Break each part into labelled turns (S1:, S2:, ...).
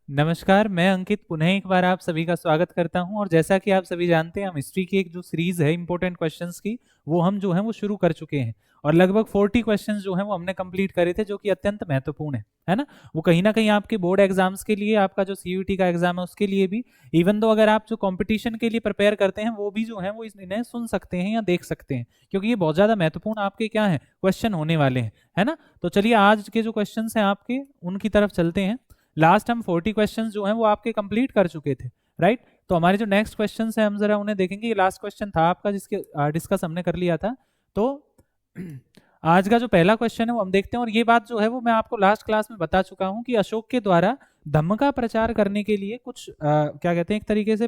S1: नमस्कार, मैं अंकित पुनः एक बार आप सभी का स्वागत करता हूं। और जैसा कि आप सभी जानते हैं, हम हिस्ट्री की एक जो सीरीज है इंपॉर्टेंट क्वेश्चंस की, वो हम जो है वो शुरू कर चुके हैं। और लगभग 40 क्वेश्चंस जो हैं वो हमने कंप्लीट करे थे, जो कि अत्यंत महत्वपूर्ण है ना। वो कहीं ना कहीं आपके बोर्ड एग्जाम्स के लिए, आपका जो सीयूईटी का एग्जाम है उसके लिए भी, इवन दो अगर आप जो कंपटीशन के लिए प्रिपेयर करते हैं वो भी जो है वो इन्हें सुन सकते हैं या देख सकते हैं, क्योंकि ये बहुत ज्यादा महत्वपूर्ण आपके क्या है क्वेश्चन होने वाले हैं, है ना। तो चलिए आज के जो क्वेश्चंस हैं आपके, उनकी तरफ चलते हैं। लास्ट हम 40 क्वेश्चंस जो हैं वो आपके कंप्लीट कर चुके थे, राइट। तो हमारे जो नेक्स्ट क्वेश्चंस हैं हम जरा उन्हें देखेंगे। ये लास्ट क्वेश्चन था आपका जिसके डिस्कस हमने कर लिया था। तो आज का जो पहला क्वेश्चन है वो हम देखते हैं। और ये बात जो है वो मैं आपको लास्ट क्लास में बता चुका हूं कि अशोक के द्वारा धम्म का प्रचार करने के लिए कुछ क्या कहते हैं, एक तरीके से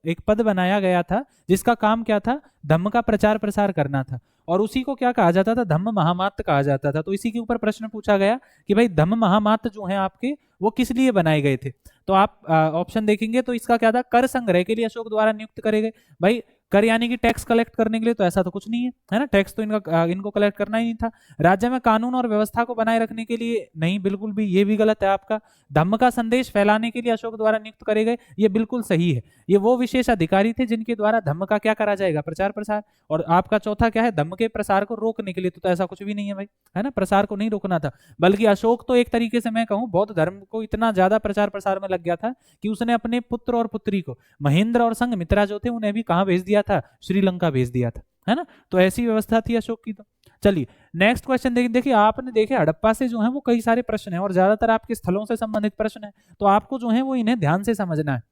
S1: एक पद बनाया गया था, जिसका काम क्या था, धम्म का प्रचार प्रसार करना था। और उसी को क्या कहा जाता था, धम्म महामात्र कहा जाता था। तो इसी के ऊपर प्रश्न पूछा गया कि भाई धम्म महामात्र जो है आपके, वो किस लिए बनाए गए थे। तो आप ऑप्शन देखेंगे तो इसका क्या था, कर संग्रह के लिए अशोक द्वारा नियुक्त करे गए। भाई कर यानी कि टैक्स कलेक्ट करने के लिए, तो ऐसा तो कुछ नहीं है ना। टैक्स तो इनको कलेक्ट करना ही नहीं था। राज्य में कानून और व्यवस्था को बनाए रखने के लिए, नहीं, बिल्कुल भी ये भी गलत है आपका। धम्म का संदेश फैलाने के लिए अशोक द्वारा नियुक्त करे गए, ये बिल्कुल सही है। ये वो विशेष अधिकारी थे जिनके द्वारा धम्म का क्या करा जाएगा, प्रचार प्रसार। और आपका चौथा क्या है, धम्म के प्रसार को रोकने के लिए, तो ऐसा कुछ भी नहीं है भाई, है ना। प्रसार को नहीं रोकना था, बल्कि अशोक तो एक तरीके से मैं कहूं बौद्ध धर्म को इतना ज्यादा प्रचार प्रसार में लग गया था कि उसने अपने पुत्र और पुत्री को, महेंद्र और संघमित्रा जो थे, उन्हें भी कहां भेज दिया था, श्रीलंका भेज दिया था, है ना। तो ऐसी व्यवस्था थी अशोक की। तो चलिए नेक्स्ट क्वेश्चन देखिए आपने देखे हड़प्पा से जो है वो कई सारे प्रश्न है, और ज्यादातर आपके स्थलों से संबंधित प्रश्न है। तो आपको जो है वो इन्हें ध्यान से समझना है।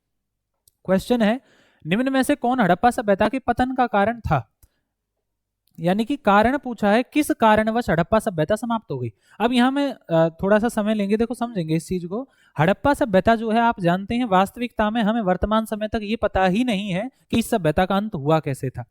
S1: क्वेश्चन है, निम्न में से कौन हड़प्पा सभ्यता के पतन का कारण था। यानी कि कारण पूछा है, किस कारणवश हड़प्पा सभ्यता समाप्त हो गई। अब यहां में थोड़ा सा समय लेंगे, देखो समझेंगे इस चीज को। हड़प्पा सभ्यता जो है, आप जानते हैं वास्तविकता में हमें वर्तमान समय तक ये पता ही नहीं है कि इस सभ्यता का अंत हुआ कैसे था।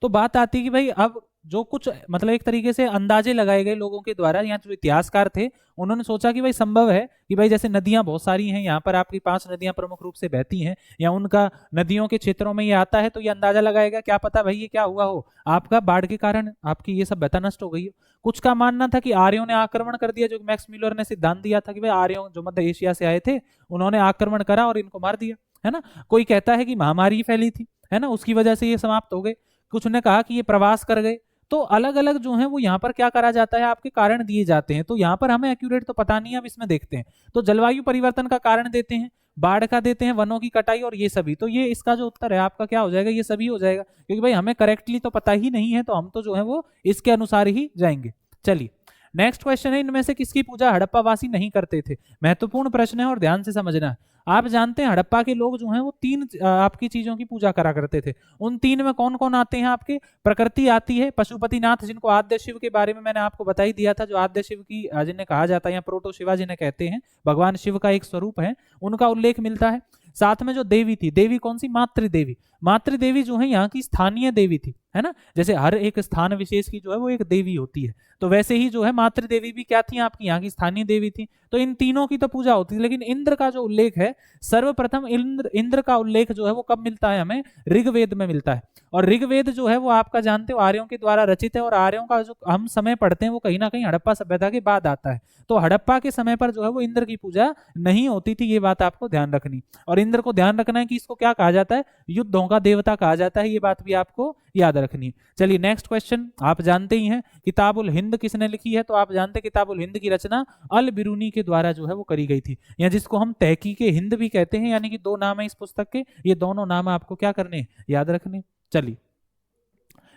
S1: तो बात आती है कि भाई अब जो कुछ मतलब एक तरीके से अंदाजे लगाए गए लोगों के द्वारा, यहाँ जो इतिहासकार थे उन्होंने सोचा कि भाई संभव है कि भाई जैसे नदियां बहुत सारी हैं, यहाँ पर आपकी 5 नदियां प्रमुख रूप से बहती हैं, या उनका नदियों के क्षेत्रों में ये आता है, तो ये अंदाजा लगाएगा, क्या पता भाई ये क्या हुआ हो, आपका बाढ़ के कारण आपकी ये सभ्यता नष्ट हो गई हो। कुछ का मानना था कि आर्यों ने आक्रमण कर दिया, जो मैक्स मिलर ने सिद्धांत दिया था कि भाई आर्यों जो मध्य एशिया से आए थे, उन्होंने आक्रमण करा और इनको मार दिया, है ना। कोई कहता है कि महामारी फैली थी, है ना, उसकी वजह से ये समाप्त हो गए। कुछ ने कहा कि ये प्रवास कर गए। तो अलग अलग जो है वो यहाँ पर क्या करा जाता है, आपके कारण दिए जाते हैं। तो यहाँ पर हमें एक्यूरेट तो पता नहीं है, अब इसमें देखते हैं। तो जलवायु परिवर्तन का कारण देते हैं, बाढ़ का देते हैं, वनों की कटाई, और ये सभी। तो ये इसका जो उत्तर है आपका क्या हो जाएगा, ये सभी हो जाएगा, क्योंकि भाई हमें करेक्टली तो पता ही नहीं है, तो हम तो जो है वो इसके अनुसार ही जाएंगे। चलिए नेक्स्ट क्वेश्चन है, इनमें से किसकी पूजा हड़प्पा वासी नहीं करते थे। महत्वपूर्ण प्रश्न है और ध्यान से समझना है। आप जानते हैं हड़प्पा के लोग जो हैं वो 3 आपकी चीजों की पूजा करा करते थे। उन 3 में कौन कौन आते हैं आपके, प्रकृति आती है, पशुपतिनाथ जिनको आद्य शिव के बारे में मैंने आपको बता ही दिया था, जो आद्य शिव की जिन्हें कहा जाता है, या प्रोटो शिवा जिन्हें कहते हैं, भगवान शिव का एक स्वरूप है, उनका उल्लेख मिलता है। साथ में जो देवी थी, देवी कौन सी, मातृदेवी। मातृदेवी जो है यहाँ की स्थानीय देवी थी, है ना। जैसे हर एक स्थान विशेष की जो है वो एक देवी होती है, तो वैसे ही जो है मातृदेवी भी क्या थी, आपकी यहाँ की स्थानीय देवी थी। तो इन तीनों की तो पूजा होती है। लेकिन इंद्र का जो उल्लेख है, सर्वप्रथम इंद्र का उल्लेख जो है वो कब मिलता है, हमें ऋग्वेद में मिलता है। और ऋग्वेद जो है वो आपका जानते हो आर्यों के द्वारा रचित है, और आर्यों का जो हम समय पढ़ते हैं वो कहीं ना कहीं हड़प्पा सभ्यता के बाद आता है। तो हड़प्पा के समय पर जो है वो इंद्र की पूजा नहीं होती थी, ये बात आपको ध्यान रखनी। और इंद्र को ध्यान रखना है कि इसको क्या कहा जाता है, युद्धों का देवता कहा जाता है, ये बात भी आपको याद रखनी है। चलिए नेक्स्ट क्वेश्चन, आप जानते ही हैं किताबुल हिंद किसने लिखी है। तो आप जानते हैं किताबुल हिंद की रचना अल बिरूनी के द्वारा जो है वो करी गई थी, या जिसको हम तहकीक हिंद भी कहते हैं। यानी कि 2 नाम है इस पुस्तक के, ये दोनों नाम आपको क्या करने, याद रखने। चलिए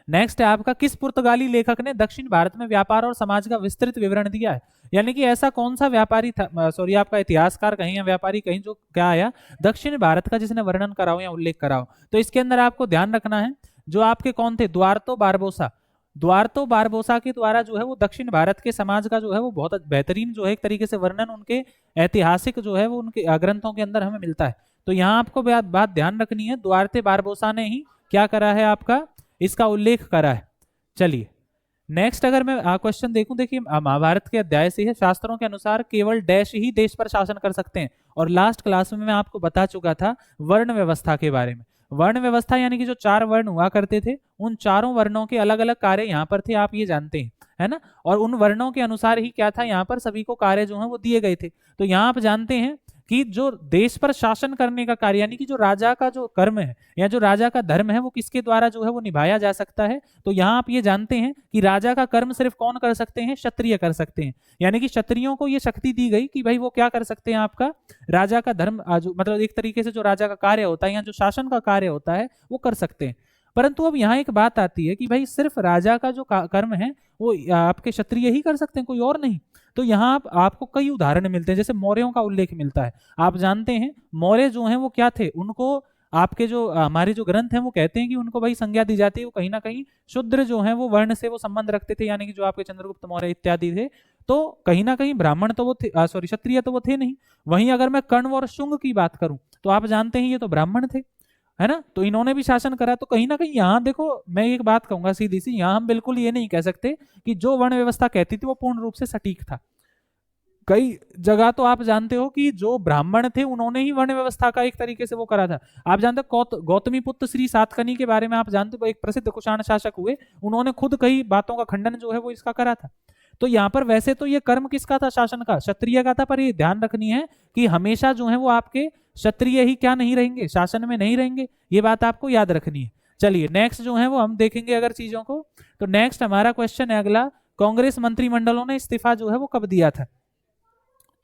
S1: नेक्स्ट है आपका, किस पुर्तगाली लेखक ने दक्षिण भारत में व्यापार और समाज का विस्तृत विवरण दिया है। यानी कि ऐसा कौन सा व्यापारी था, सॉरी आपका इतिहासकार कहीं या व्यापारी कहीं, जो क्या आया दक्षिण भारत का, जिसने वर्णन कराओ या उल्लेख कराओ। तो इसके अंदर आपको ध्यान रखना है, जो आपके कौन थे, द्वारतो बारबोसा। द्वारतो बारबोसा के द्वारा जो है वो दक्षिण भारत के समाज का जो है वो बहुत बेहतरीन जो है एक तरीके से वर्णन उनके ऐतिहासिक जो है वो उनके ग्रंथों के अंदर हमें मिलता है। तो यहाँ आपको बात ध्यान रखनी है, द्वारते बारबोसा ने ही क्या करा है, आपका इसका उल्लेख करा है। चलिए नेक्स्ट अगर मैं क्वेश्चन देखूं, देखिए महाभारत के अध्याय से है, शास्त्रों के अनुसार केवल डैश ही देश पर शासन कर सकते हैं। और लास्ट क्लास में मैं आपको बता चुका था वर्ण व्यवस्था के बारे में। वर्ण व्यवस्था यानी कि जो 4 वर्ण हुआ करते थे, उन चारों वर्णों के अलग अलग कार्य यहाँ पर थे, आप ये जानते हैं, है ना। और उन वर्णों के अनुसार ही क्या था, यहाँ पर सभी को कार्य जो है वो दिए गए थे। तो यहाँ आप जानते हैं कि जो देश पर शासन करने का कार्य यानी कि जो राजा का जो कर्म है या जो राजा का धर्म है वो किसके द्वारा जो है वो निभाया जा सकता है। तो यहाँ आप ये जानते हैं कि राजा का कर्म सिर्फ कौन कर सकते हैं, क्षत्रिय कर सकते हैं। यानी कि क्षत्रियों को ये शक्ति दी गई कि भाई वो क्या कर सकते हैं, आपका राजा का धर्म जो मतलब एक तरीके से जो राजा का कार्य होता है या जो शासन का कार्य होता है वो कर सकते हैं। परंतु अब यहाँ एक बात आती है कि भाई सिर्फ राजा का जो कर्म है वो आपके क्षत्रिय ही कर सकते हैं, कोई और नहीं। तो यहाँ आपको कई उदाहरण मिलते हैं, जैसे मौर्यों का उल्लेख मिलता है। आप जानते हैं मौर्य जो हैं वो क्या थे, उनको आपके जो हमारे जो ग्रंथ हैं वो कहते हैं कि उनको भाई संज्ञा दी जाती है वो कहीं ना कहीं शूद्र जो हैं वो वर्ण से वो संबंध रखते थे, यानी कि जो आपके चंद्रगुप्त मौर्य इत्यादि थे। तो कहीं ना कहीं ब्राह्मण तो वो थे, सॉरी क्षत्रिय तो वो थे नहीं। वहीं अगर मैं कर्ण और शुंग की बात करूं तो आप जानते हैं ये तो ब्राह्मण थे, है ना। तो इन्होंने भी शासन करा। तो कहीं ना कहीं यहाँ देखो मैं एक बात कहूंगा सीधी सी, यहाँ हम बिल्कुल ये नहीं कह सकते कि जो वर्ण व्यवस्था कहती थी वो पूर्ण रूप से सटीक था। कई जगह तो आप जानते हो कि जो ब्राह्मण थे उन्होंने ही वर्ण व्यवस्था का एक तरीके से वो करा था। आप जानते हो गौतमी पुत्र श्री सातकर्णी के बारे में आप जानते हो, एक प्रसिद्ध कुषाण शासक हुए, उन्होंने खुद कई बातों का खंडन जो है वो इसका करा था। तो यहाँ पर वैसे तो ये कर्म किसका था, शासन का, क्षत्रिय का था। पर ये ध्यान रखनी है कि हमेशा जो है वो आपके क्षत्रिय ही क्या नहीं रहेंगे, शासन में नहीं रहेंगे, ये बात आपको याद रखनी है। चलिए नेक्स्ट जो है वो हम देखेंगे अगर चीजों को। तो नेक्स्ट हमारा क्वेश्चन है अगला, कांग्रेस मंत्रिमंडलों ने इस्तीफा जो है वो कब दिया था।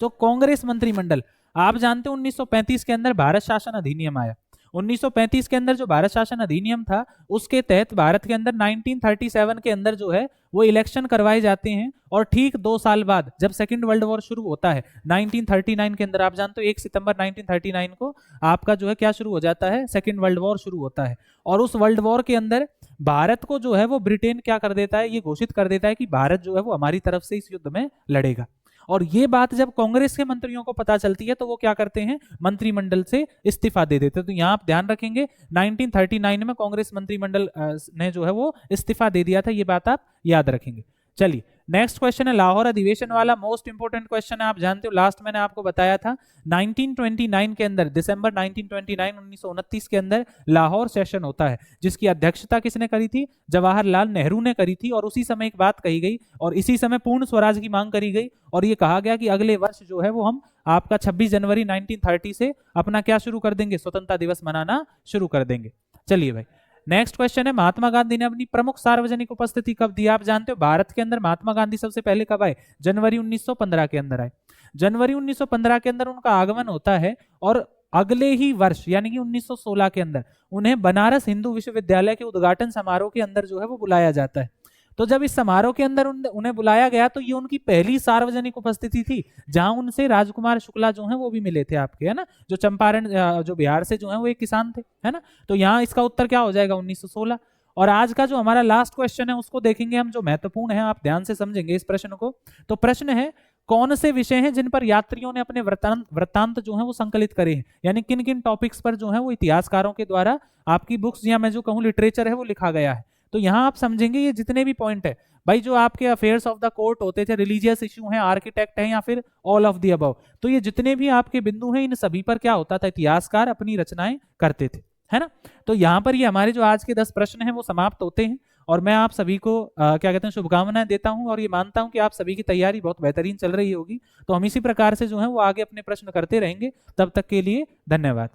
S1: तो कांग्रेस मंत्रिमंडल, आप जानते हो 1935 के अंदर भारत शासन अधिनियम आया। 1935 के अंदर जो भारत शासन अधिनियम था उसके तहत भारत के अंदर 1937 के अंदर जो है वो इलेक्शन करवाए जाते हैं। और ठीक 2 साल बाद जब सेकंड वर्ल्ड वॉर शुरू होता है 1939 के अंदर, आप जानते हो 1 सितंबर 1939 को आपका जो है क्या शुरू हो जाता है, सेकंड वर्ल्ड वॉर शुरू होता है। और उस वर्ल्ड वॉर के अंदर भारत को जो है वो ब्रिटेन क्या कर देता है, ये घोषित कर देता है कि भारत जो है वो हमारी तरफ से इस युद्ध में लड़ेगा। और ये बात जब कांग्रेस के मंत्रियों को पता चलती है तो वो क्या करते हैं, मंत्रिमंडल से इस्तीफा दे देते हैं। तो यहाँ आप ध्यान रखेंगे 1939 में कांग्रेस मंत्रिमंडल ने जो है वो इस्तीफा दे दिया था, ये बात आप याद रखेंगे। चलिए नेक्स्ट क्वेश्चन है लाहौर अधिवेशन वाला, मोस्ट इंपोर्टेंट क्वेश्चन है। आप जानते हो लास्ट मैंने आपको बताया था 1929 के अंदर, दिसंबर 1929 के अंदर लाहौर सेशन होता है, जिसकी अध्यक्षता किसने करी थी, जवाहरलाल नेहरू ने करी थी। और उसी समय एक बात कही गई और इसी समय पूर्ण स्वराज की मांग करी गई और ये कहा गया कि अगले वर्ष जो है वो हम आपका 26 जनवरी 1930 से अपना क्या शुरू कर देंगे, स्वतंत्रता दिवस मनाना शुरू कर देंगे। चलिए भाई नेक्स्ट क्वेश्चन है, महात्मा गांधी ने अपनी प्रमुख सार्वजनिक उपस्थिति कब दी। आप जानते हो भारत के अंदर महात्मा गांधी सबसे पहले कब आए, जनवरी 1915 के अंदर आए। जनवरी 1915 के अंदर उनका आगमन होता है और अगले ही वर्ष यानी कि 1916 के अंदर उन्हें बनारस हिंदू विश्वविद्यालय के उद्घाटन समारोह के अंदर जो है वो बुलाया जाता है। तो जब इस समारोह के अंदर उन्हें बुलाया गया तो ये उनकी पहली सार्वजनिक उपस्थिति थी, जहां उनसे राजकुमार शुक्ला जो हैं वो भी मिले थे आपके, है ना, जो चंपारण जो बिहार से जो है वो एक किसान थे, है ना। तो यहाँ इसका उत्तर क्या हो जाएगा, 1916। और आज का जो हमारा लास्ट क्वेश्चन है उसको देखेंगे हम, जो महत्वपूर्ण है, आप ध्यान से समझेंगे इस प्रश्न को। तो प्रश्न है, कौन से विषय हैं जिन पर यात्रियों ने अपने वृत्तांत जो है वो संकलित करे हैं, यानी किन किन टॉपिक्स पर जो है वो इतिहासकारों के द्वारा आपकी बुक्स या मैं जो कहूँ लिटरेचर है वो लिखा गया है। तो यहाँ आप समझेंगे ये जितने भी पॉइंट है भाई, जो आपके अफेयर्स ऑफ द कोर्ट होते थे, रिलीजियस इश्यू हैं, आर्किटेक्ट हैं या फिर ऑल ऑफ द अबव, तो ये जितने भी आपके बिंदु हैं इन सभी पर क्या होता था, इतिहासकार अपनी रचनाएं करते थे, है ना। तो यहाँ पर ये हमारे जो आज के 10 प्रश्न हैं वो समाप्त होते हैं और मैं आप सभी को क्या कहते हैं शुभकामनाएं देता हूं और ये मानता हूं कि आप सभी की तैयारी बहुत बेहतरीन चल रही होगी। तो हम इसी प्रकार से जो है वो आगे अपने प्रश्न करते रहेंगे। तब तक के लिए धन्यवाद।